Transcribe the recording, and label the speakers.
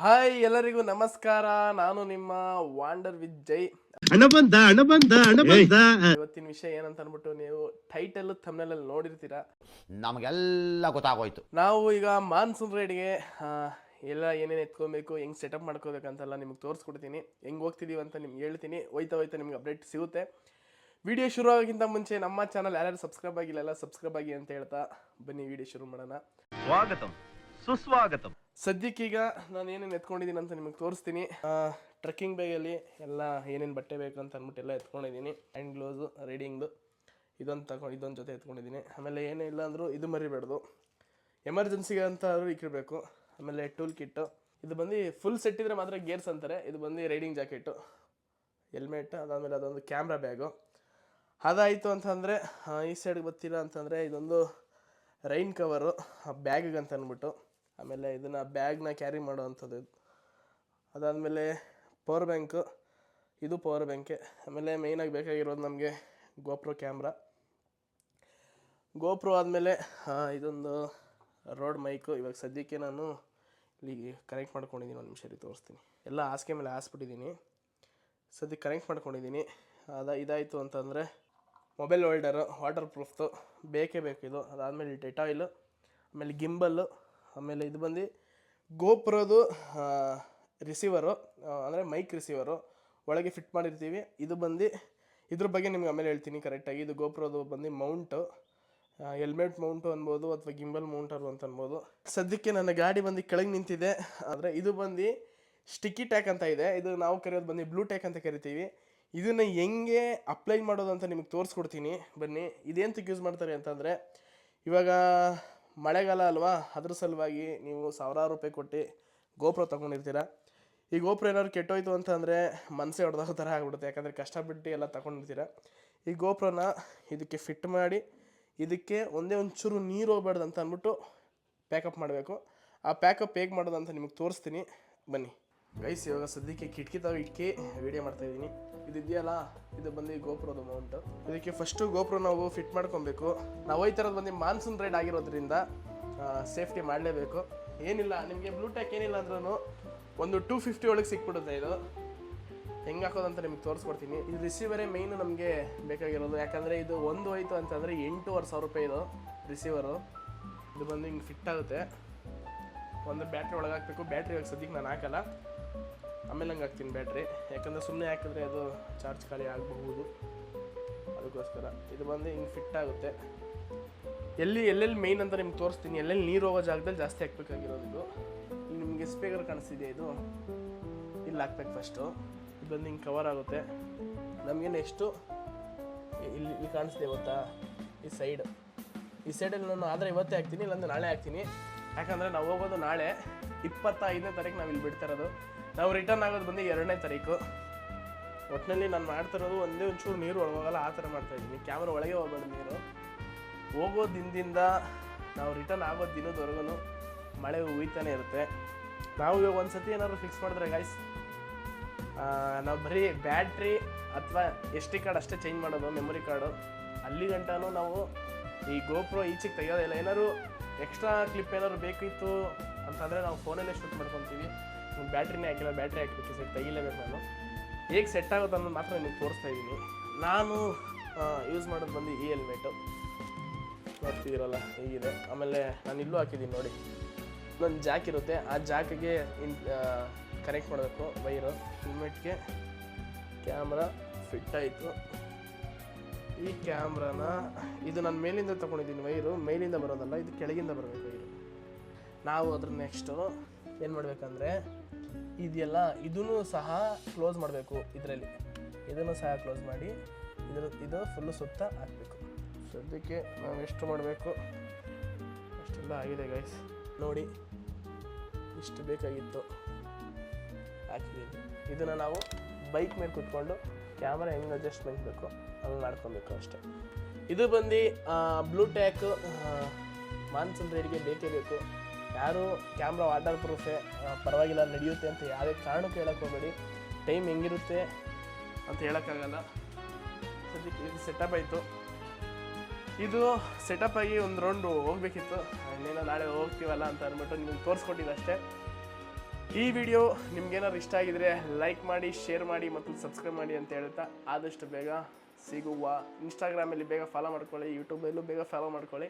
Speaker 1: Hi ಎಲ್ಲರಿಗೂ ನಮಸ್ಕಾರ. ನಾನು ನಿಮ್ಮ ವಾಂಡರ್ ವಿತ್ ಜೈ.
Speaker 2: ಹಣ ಬಂದ.
Speaker 1: ಇವತ್ತಿನ ವಿಷಯ ಏನಂತ ಅನ್ಬಿಟ್ಟು ನೀವು ಟೈಟಲ್ ಥಂಬ್ನೇಲ್ ಅಲ್ಲಿ ನೋಡಿರ್ತೀರಾ.
Speaker 3: ನಮಗೆಲ್ಲ ಗೊತ್ತಾಗೋಯ್ತು.
Speaker 1: ನಾವು ಈಗ ಮಾನ್ಸೂನ್ ರೈಡ್ಗೆ ಎಲ್ಲ ಏನೇನು ಎತ್ಕೊಬೇಕು, ಹೆಂಗೆ ಸೆಟಪ್ ಮಾಡ್ಕೋಬೇಕಂತೆಲ್ಲ ನಿಮ್ಗೆ ತೋರಿಸ್ಕೊಡ್ತೀನಿ. ಹೆಂಗೆ ಹೋಗ್ತಿದೀವಿ ಅಂತ ನಿಮ್ಗೆ ಹೇಳ್ತೀನಿ. ಹೋಯ್ತಾ ನಿಮ್ಗೆ ಅಪ್ಡೇಟ್ ಸಿಗುತ್ತೆ. ವಿಡಿಯೋ ಶುರು ಆಗೋಕ್ಕಿಂತ ಮುಂಚೆ ನಮ್ಮ ಚಾನಲ್ ಯಾರ್ಯಾರು ಸಬ್ಸ್ಕ್ರೈಬ್ ಆಗಿಲ್ಲ ಎಲ್ಲ ಸಬ್ಸ್ಕ್ರೈಬ್ ಆಗಿ ಅಂತ ಹೇಳ್ತಾ ಬನ್ನಿ ವಿಡಿಯೋ ಶುರು ಮಾಡೋಣ.
Speaker 4: ಸ್ವಾಗತಂ ಸುಸ್ವಾಗತಂ.
Speaker 1: ಸದ್ಯಕ್ಕೀಗ ನಾನು ಏನೇನು ಎತ್ಕೊಂಡಿದ್ದೀನಿ ಅಂತ ನಿಮಗೆ ತೋರಿಸ್ತೀನಿ. ಟ್ರೆಕ್ಕಿಂಗ್ ಬ್ಯಾಗಲ್ಲಿ ಎಲ್ಲ ಏನೇನು ಬಟ್ಟೆ ಬೇಕಂತ ಅಂದ್ಬಿಟ್ಟು ಎಲ್ಲ ಎತ್ಕೊಂಡಿದ್ದೀನಿ. ಹ್ಯಾಂಡ್ ಗ್ಲೌಸು, ರೈಡಿಂಗ್ದು ಇದೊಂದು ಜೊತೆ ಎತ್ಕೊಂಡಿದ್ದೀನಿ. ಆಮೇಲೆ ಏನೇ ಇಲ್ಲ ಅಂದರೂ ಇದು ಮರಿಬೇಡ್ದು, ಎಮರ್ಜೆನ್ಸಿಗೆ ಅಂತ ಆದರೂ ಇಕ್ಕಿರಬೇಕು. ಆಮೇಲೆ ಟೂಲ್ ಕಿಟ್ಟು, ಇದು ಬಂದು ಫುಲ್ ಸೆಟ್ ಇದ್ದರೆ ಮಾತ್ರ ಗೇರ್ಸ್ ಅಂತಾರೆ. ಇದು ಬಂದು ರೈಡಿಂಗ್ ಜಾಕೆಟು, ಹೆಲ್ಮೆಟ್, ಅದಾದಮೇಲೆ ಅದೊಂದು ಕ್ಯಾಮ್ರಾ ಬ್ಯಾಗು. ಅದಾಯಿತು ಅಂತಂದರೆ ಈ ಸೈಡ್ಗೆ ಬರ್ತೀರಾ ಅಂತಂದರೆ ಇದೊಂದು ರೈನ್ ಕವರು ಬ್ಯಾಗಿಗೆ ಅಂತ ಅಂದ್ಬಿಟ್ಟು. ಆಮೇಲೆ ಇದನ್ನು ಬ್ಯಾಗ್ನ ಕ್ಯಾರಿ ಮಾಡೋ ಅಂಥದ್ದು. ಅದಾದಮೇಲೆ ಪವರ್ ಬ್ಯಾಂಕು, ಇದು ಪವರ್ ಬ್ಯಾಂಕೆ. ಆಮೇಲೆ ಮೇಯ್ನಾಗಿ ಬೇಕಾಗಿರೋದು ನಮಗೆ ಗೋಪ್ರೋ ಕ್ಯಾಮ್ರಾ. ಗೋಪ್ರೋ ಆದಮೇಲೆ ಇದೊಂದು ರೋಡ್ ಮೈಕು. ಇವಾಗ ಸದ್ಯಕ್ಕೆ ನಾನು ಇಲ್ಲಿ ಕನೆಕ್ಟ್ ಮಾಡ್ಕೊಂಡಿದ್ದೀನಿ. ಒಂದು ನಿಮಿಷ ತೋರಿಸ್ತೀನಿ. ಎಲ್ಲ ಹಾಸಿಗೆ ಮೇಲೆ ಹಾಸ್ಬಿಟ್ಟಿದ್ದೀನಿ. ಸದ್ಯಕ್ಕೆ ಕನೆಕ್ಟ್ ಮಾಡ್ಕೊಂಡಿದ್ದೀನಿ. ಇದಾಯಿತು ಅಂತಂದರೆ ಮೊಬೈಲ್ ಹೋಲ್ಡರು, ವಾಟರ್ ಪ್ರೂಫ್ದು ಬೇಕೇ ಬೇಕು ಇದು. ಅದಾದಮೇಲೆ ಡೆಟಾಯಿಲು, ಆಮೇಲೆ ಗಿಂಬಲ್ಲು, ಆಮೇಲೆ ಇದು ಬಂದು ಗೋಪ್ರೋದು ರಿಸೀವರು, ಅಂದರೆ ಮೈಕ್ ರಿಸೀವರು ಒಳಗೆ ಫಿಟ್ ಮಾಡಿರ್ತೀವಿ. ಇದು ಬಂದು ಇದ್ರ ಬಗ್ಗೆ ನಿಮ್ಗೆ ಆಮೇಲೆ ಹೇಳ್ತೀನಿ ಕರೆಕ್ಟಾಗಿ. ಇದು ಗೋಪ್ರೋದು ಬಂದು ಮೌಂಟು, ಹೆಲ್ಮೆಟ್ ಮೌಂಟು ಅನ್ಬೋದು ಅಥವಾ ಗಿಂಬಲ್ ಮೌಂಟರು ಅಂತ ಅನ್ಬೋದು. ಸದ್ಯಕ್ಕೆ ನನ್ನ ಗಾಡಿ ಬಂದು ಕೆಳಗೆ ನಿಂತಿದೆ. ಆದರೆ ಇದು ಬಂದು ಸ್ಟಿಕ್ಕಿ ಟ್ಯಾಕ್ ಅಂತ ಇದೆ. ಇದು ನಾವು ಕರೆಯೋದು ಬಂದು ಬ್ಲೂ ಟ್ಯಾಕ್ ಅಂತ ಕರಿತೀವಿ. ಇದನ್ನು ಹೆಂಗೆ ಅಪ್ಲೈ ಮಾಡೋದು ಅಂತ ನಿಮಗೆ ತೋರಿಸ್ಕೊಡ್ತೀನಿ ಬನ್ನಿ. ಇದೇಂತಕ್ಕೆ ಯೂಸ್ ಮಾಡ್ತಾರೆ ಅಂತಂದರೆ, ಇವಾಗ ಮಳೆಗಾಲ ಅಲ್ವಾ, ಅದ್ರ ಸಲುವಾಗಿ ನೀವು ಸಾವಿರಾರು ರೂಪಾಯಿ ಕೊಟ್ಟು ಗೋಪ್ರೋ ತೊಗೊಂಡಿರ್ತೀರ. ಈ ಗೋಪ್ರೋ ಏನಾದ್ರು ಕೆಟ್ಟೋಯ್ತು ಅಂತಂದರೆ ಮನಸ್ಸೇ ಹೊಡೆದೋ ಥರ ಆಗ್ಬಿಡುತ್ತೆ. ಯಾಕಂದರೆ ಕಷ್ಟಪಟ್ಟು ಎಲ್ಲ ತೊಗೊಂಡಿರ್ತೀರ. ಈ ಗೋಪ್ರೋನ ಇದಕ್ಕೆ ಫಿಟ್ ಮಾಡಿ ಇದಕ್ಕೆ ಒಂಚೂರು ನೀರು ಹೋಗ್ಬಾರ್ದು ಅಂತ ಅಂದ್ಬಿಟ್ಟು ಪ್ಯಾಕಪ್ ಮಾಡಬೇಕು. ಆ ಪ್ಯಾಕಪ್ ಹೇಗೆ ಮಾಡೋದು ಅಂತ ನಿಮಗೆ ತೋರಿಸ್ತೀನಿ ಬನ್ನಿ ಗೈಸ್. ಇವಾಗ ಸದ್ಯಕ್ಕೆ ಕಿಟಕಿ ತಾವು ಇಟ್ಕಿ ವೀಡಿಯೋ ಮಾಡ್ತಾಯಿದ್ದೀನಿ. ಇದೆಯಲ್ಲ, ಇದು ಬಂದು ಗೋಪ್ರೋದು ಮೌಂಟು. ಇದಕ್ಕೆ ಫಸ್ಟು ಗೋಪ್ರೋ ನಾವು ಫಿಟ್ ಮಾಡ್ಕೊಬೇಕು. ನಾವು ಹೋಯ್ತಿರೋದು ಬಂದು ಮಾನ್ಸೂನ್ ರೈಡ್ ಆಗಿರೋದ್ರಿಂದ ಸೇಫ್ಟಿ ಮಾಡಲೇಬೇಕು. ಏನಿಲ್ಲ, ನಿಮಗೆ ಬ್ಲೂ ಟ್ಯಾಕ್ ಏನಿಲ್ಲ ಅಂದ್ರೂ ಒಂದು 250 ಒಳಗೆ ಸಿಕ್ಬಿಡುತ್ತೆ. ಇದು ಹೆಂಗೆ ಹಾಕೋದಂತ ನಿಮ್ಗೆ ತೋರಿಸ್ಕೊಡ್ತೀನಿ. ಇದು ರಿಸೀವರೇ ಮೇಯ್ನು ನಮಗೆ ಬೇಕಾಗಿರೋದು. ಯಾಕಂದರೆ ಇದು ಒಂದು ಹೋಯ್ತು ಅಂತಂದರೆ 8,500 ರೂಪಾಯಿ ಇದು ರಿಸೀವರು. ಇದು ಬಂದು ಹಿಂಗೆ ಫಿಟ್ ಆಗುತ್ತೆ. ಒಂದು ಬ್ಯಾಟ್ರಿ ಒಳಗೆ ಹಾಕಬೇಕು. ಬ್ಯಾಟ್ರಿ ಇವಾಗ ಸದ್ಯಕ್ಕೆ ನಾನು ಹಾಕಲ್ಲ, ಆಮೇಲೆ ಹಂಗೆ ಹಾಕ್ತೀನಿ ಬ್ಯಾಟ್ರಿ. ಯಾಕಂದರೆ ಸುಮ್ಮನೆ ಹಾಕಿದ್ರೆ ಅದು ಚಾರ್ಜ್ ಖಾಲಿ ಆಗಬಹುದು. ಅದಕ್ಕೋಸ್ಕರ ಇದು ಬಂದು ಹಿಂಗೆ ಫಿಟ್ ಆಗುತ್ತೆ. ಎಲ್ಲೆಲ್ಲಿ ಮೇಯ್ನ್ ಅಂತ ನಿಮ್ಗೆ ತೋರಿಸ್ತೀನಿ. ಎಲ್ಲೆಲ್ಲಿ ನೀರು ಹೋಗೋ ಜಾಗದಲ್ಲಿ ಜಾಸ್ತಿ ಹಾಕ್ಬೇಕಾಗಿರೋದು. ಇದು ಈಗ ನಿಮಗೆ ಸ್ಪೀಕರ್ ಕಾಣಿಸ್ತಿದೆ, ಇದು ಇಲ್ಲಿ ಹಾಕ್ಬೇಕು ಫಸ್ಟು. ಇದು ಬಂದು ಹಿಂಗೆ ಕವರ್ ಆಗುತ್ತೆ. ನಮಗೆ ನೆಕ್ಸ್ಟು ಇಲ್ಲಿ ಕಾಣಿಸ್ತಿದೆ ಗೊತ್ತಾ, ಈ ಸೈಡಲ್ಲಿ ನಾನು ಆದರೆ ಇವತ್ತೇ ಹಾಕ್ತೀನಿ, ಇಲ್ಲಾಂದ್ರೆ ನಾಳೆ ಹಾಕ್ತೀನಿ. ಯಾಕಂದರೆ ನಾವು ಹೋಗೋದು ನಾಳೆ 25ನೇ ತಾರೀಕು ನಾವು ಇಲ್ಲಿ ಬಿಡ್ತಾ ಇರೋದು. ನಾವು ರಿಟರ್ನ್ ಆಗೋದು ಬಂದು 2ನೇ ತಾರೀಕು. ಒಟ್ಟಿನಲ್ಲಿ ನಾನು ಮಾಡ್ತಿರೋದು ಒಂಚೂರು ನೀರು ಒಳಗೋಗಲ್ಲ ಆ ಥರ ಮಾಡ್ತಾಯಿದ್ದೀನಿ. ಕ್ಯಾಮ್ರಾ ಒಳಗೆ ಹೋಗ್ಬೇಡ ನೀರು. ಹೋಗೋ ದಿನದಿಂದ ನಾವು ರಿಟರ್ನ್ ಆಗೋ ದಿನದವರೆಗೂ ಮಳೆ ಹುಯ್ತಾನೆ ಇರುತ್ತೆ. ನಾವು ಇವಾಗ ಒಂದು ಸತಿ ಏನಾದ್ರು ಫಿಕ್ಸ್ ಮಾಡಿದ್ರೆ ಗೈಸ್, ನಾವು ಬರೀ ಬ್ಯಾಟ್ರಿ ಅಥವಾ SD ಕಾರ್ಡ್ ಅಷ್ಟೇ ಚೇಂಜ್ ಮಾಡೋದು, ಮೆಮೊರಿ ಕಾರ್ಡು. ಅಲ್ಲಿ ಗಂಟನೂ ನಾವು ಈ ಗೋಪ್ರೋ ಈಚೆಗೆ ತೆಗೆಯೋದಿಲ್ಲ. ಏನಾದ್ರು ಎಕ್ಸ್ಟ್ರಾ ಕ್ಲಿಪ್ ಏನಾದ್ರು ಬೇಕಿತ್ತು ಅಂತಂದರೆ ನಾವು ಫೋನಲ್ಲೇ ಶೂಟ್ ಮಾಡ್ಕೊತೀವಿ. ಬ್ಯಾಟ್ರಿನೇ ಹಾಕಿಲ್ಲ, ಬ್ಯಾಟ್ರಿ ಹಾಕಬೇಕು, ಸೆಟ್ ತೆಗಿಲೇಬೇಕು. ನಾನು ಹೇಗೆ ಸೆಟ್ ಆಗುತ್ತೆ ಅನ್ನೋದು ಮಾತ್ರ ನಿಮಗೆ ತೋರಿಸ್ತಾ ಇದ್ದೀನಿ. ನಾನು ಯೂಸ್ ಮಾಡೋದು ಬಂದು ಈ ಹೆಲ್ಮೆಟು ನೋಡ್ತಿದ್ದೀರಲ್ಲ, ಹೀಗಿದೆ. ಆಮೇಲೆ ನಾನು ಇಲ್ಲೂ ಹಾಕಿದ್ದೀನಿ ನೋಡಿ, ಒಂದು ಜಾಕ್ ಇರುತ್ತೆ. ಆ ಜಾಕಿಗೆ ಕನೆಕ್ಟ್ ಮಾಡಬೇಕು ವೈರು. ಹೆಲ್ಮೆಟ್ಗೆ ಕ್ಯಾಮ್ರಾ ಫಿಟ್ ಆಯಿತು. ಈ ಕ್ಯಾಮ್ರಾನ ಇದು ನಾನು ಮೇಲಿಂದ ತೊಗೊಂಡಿದ್ದೀನಿ ವೈರು. ಮೇಲಿಂದ ಬರೋದಲ್ಲ, ಇದು ಕೆಳಗಿಂದ ಬರಬೇಕು ವೈರು. ನಾವು ಅದ್ರ ನೆಕ್ಸ್ಟು ಏನು ಮಾಡಬೇಕಂದ್ರೆ ಇದೆಲ್ಲ ಇದನ್ನು ಸಹ ಕ್ಲೋಸ್ ಮಾಡಬೇಕು. ಇದನ್ನು ಸಹ ಕ್ಲೋಸ್ ಮಾಡಿ ಇದು ಫುಲ್ಲು ಸುತ್ತ ಹಾಕಬೇಕು. ಸದ್ಯಕ್ಕೆ ನಾವು ಎಷ್ಟು ಮಾಡಬೇಕು ಅಷ್ಟೆಲ್ಲ ಆಗಿದೆ ಗೈಸ್. ನೋಡಿ, ಇಷ್ಟು ಬೇಕಾಗಿತ್ತು ಹಾಕಿದ್ದೀನಿ. ಇದನ್ನು ನಾವು ಬೈಕ್ ಮೇಲೆ ಕೂತ್ಕೊಂಡು ಕ್ಯಾಮ್ರಾ ಹೆಂಗೆ ಅಡ್ಜಸ್ಟ್ಮೆಂಟ್ ಬೇಕು ಹಂಗೆ ಮಾಡ್ಕೊಬೇಕು ಅಷ್ಟೇ. ಇದು ಬಂದು ಬ್ಲೂ ಟ್ಯಾಕ್ ಮಾನ್ಸೂನ್ ರೈಡ್ಗೆ ಬೇಕೇ ಬೇಕು. ಯಾರು ಕ್ಯಾಮ್ರಾ ವಾಟರ್ ಪ್ರೂಫೇ ಪರವಾಗಿಲ್ಲ ನಡೆಯುತ್ತೆ ಅಂತ ಯಾವುದೇ ಕಾರಣಕ್ಕೂ ಹೇಳಕ್ಕೆ ಹೋಗಬೇಡಿ. ಟೈಮ್ ಹೆಂಗಿರುತ್ತೆ ಅಂತ ಹೇಳೋಕ್ಕಾಗಲ್ಲ. ಸದ್ಯಕ್ಕೆ ಇದು ಸೆಟಪ್ ಆಯಿತು. ಇದು ಸೆಟಪ್ ಆಗಿ ಒಂದು ರೌಂಡು ಹೋಗಬೇಕಿತ್ತು. ಇನ್ನೇನೋ ನಾಳೆ ಹೋಗ್ತೀವಲ್ಲ ಅಂತ ಅಂದ್ಬಿಟ್ಟು ನಿಮಗೆ ತೋರಿಸ್ಕೊಟ್ಟಿದ್ದು ಅಷ್ಟೇ. ಈ ವಿಡಿಯೋ ನಿಮ್ಗೇನಾದ್ರು ಇಷ್ಟ ಆಗಿದ್ರೆ ಲೈಕ್ ಮಾಡಿ, ಶೇರ್ ಮಾಡಿ ಮತ್ತು ಸಬ್ಸ್ಕ್ರೈಬ್ ಮಾಡಿ ಅಂತ ಹೇಳ್ತಾ ಆದಷ್ಟು ಬೇಗ ಸಿಗುವ. ಇನ್ಸ್ಟಾಗ್ರಾಮಲ್ಲಿ ಬೇಗ ಫಾಲೋ ಮಾಡ್ಕೊಳ್ಳಿ, ಯೂಟ್ಯೂಬಲ್ಲೂ ಬೇಗ ಫಾಲೋ ಮಾಡ್ಕೊಳ್ಳಿ.